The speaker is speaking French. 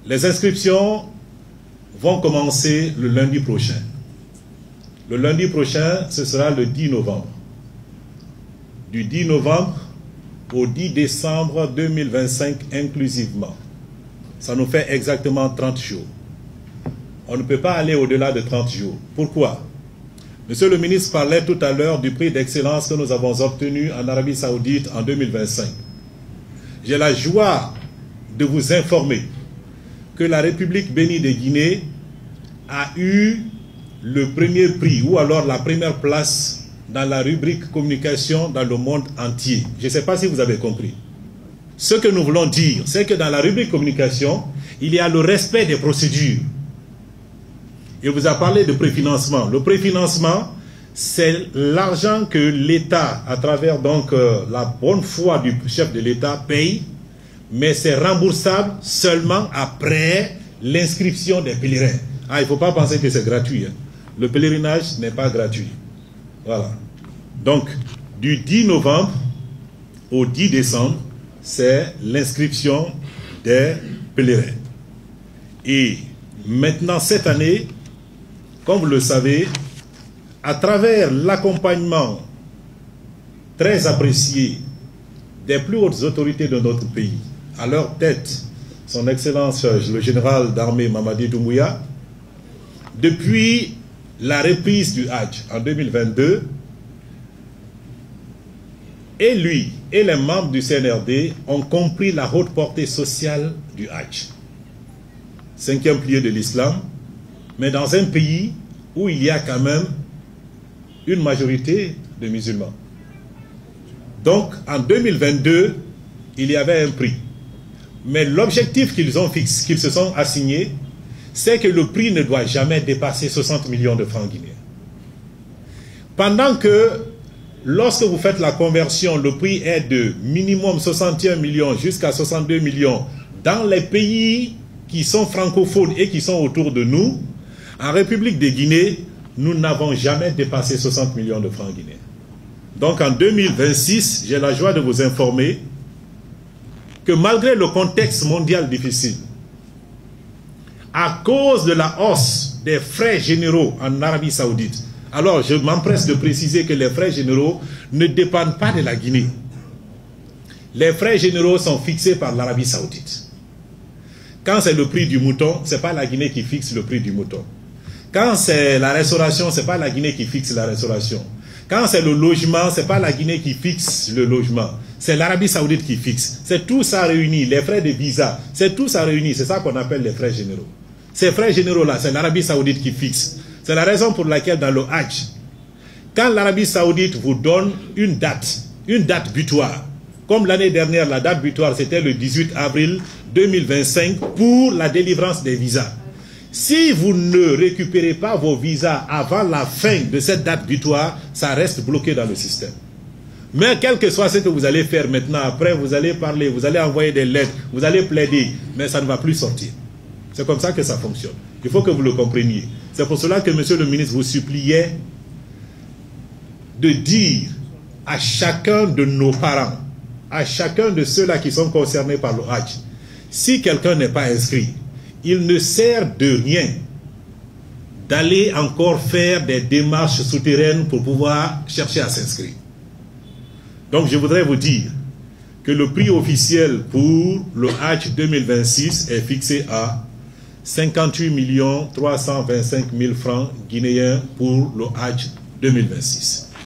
Les inscriptions vont commencer le lundi prochain. Le lundi prochain, ce sera le 10 novembre. Du 10 novembre au 10 décembre 2025 inclusivement. Ça nous fait exactement 30 jours. On ne peut pas aller au-delà de 30 jours. Pourquoi? Monsieur le ministre parlait tout à l'heure du prix d'excellence que nous avons obtenu en Arabie Saoudite en 2025. J'ai la joie de vous informer que la République bénie de Guinée a eu le premier prix ou alors la première place dans la rubrique communication dans le monde entier. Je ne sais pas si vous avez compris. Ce que nous voulons dire, c'est que dans la rubrique communication, il y a le respect des procédures. Il vous a parlé de préfinancement. Le préfinancement, c'est l'argent que l'État, à travers donc la bonne foi du chef de l'État, paye, mais c'est remboursable seulement après l'inscription des pèlerins. Ah, il ne faut pas penser que c'est gratuit. Hein. Le pèlerinage n'est pas gratuit. Voilà. Donc, du 10 novembre au 10 décembre, c'est l'inscription des pèlerins. Et maintenant, cette année, comme vous le savez, à travers l'accompagnement très apprécié des plus hautes autorités de notre pays, à leur tête, son Excellence le général d'armée Mamadi Doumbouya, depuis la reprise du Hajj en 2022, et lui et les membres du CNRD ont compris la haute portée sociale du Hajj. 5e pilier de l'islam, mais dans un pays où il y a quand même une majorité de musulmans. Donc, en 2022, il y avait un prix. Mais l'objectif qu'ils se sont assignés, c'est que le prix ne doit jamais dépasser 60 millions de francs guinéens. Pendant que, lorsque vous faites la conversion, le prix est de minimum 61 millions jusqu'à 62 millions dans les pays qui sont francophones et qui sont autour de nous, en République de Guinée, nous n'avons jamais dépassé 60 millions de francs guinéens. Donc en 2026, j'ai la joie de vous informer que malgré le contexte mondial difficile, à cause de la hausse des frais généraux en Arabie Saoudite, alors je m'empresse de préciser que les frais généraux ne dépendent pas de la Guinée. Les frais généraux sont fixés par l'Arabie Saoudite. Quand c'est le prix du mouton, ce n'est pas la Guinée qui fixe le prix du mouton. Quand c'est la restauration, ce n'est pas la Guinée qui fixe la restauration. Quand c'est le logement, ce n'est pas la Guinée qui fixe le logement. C'est l'Arabie Saoudite qui fixe. C'est tout ça réuni, les frais de visa, c'est tout ça réuni. C'est ça qu'on appelle les frais généraux. Ces frais généraux-là, c'est l'Arabie Saoudite qui fixe. C'est la raison pour laquelle dans le Hajj, quand l'Arabie Saoudite vous donne une date butoir, comme l'année dernière, la date butoir, c'était le 18 avril 2025 pour la délivrance des visas. Si vous ne récupérez pas vos visas avant la fin de cette date butoir, ça reste bloqué dans le système. Mais quel que soit ce que vous allez faire maintenant, après vous allez parler, vous allez envoyer des lettres, vous allez plaider, mais ça ne va plus sortir. C'est comme ça que ça fonctionne. Il faut que vous le compreniez. C'est pour cela que monsieur le ministre vous suppliait de dire à chacun de nos parents, à chacun de ceux-là qui sont concernés par le Hajj, si quelqu'un n'est pas inscrit, il ne sert de rien d'aller encore faire des démarches souterraines pour pouvoir chercher à s'inscrire. Donc je voudrais vous dire que le prix officiel pour le Hajj 2026 est fixé à 58 325 000 francs guinéens pour le Hajj 2026.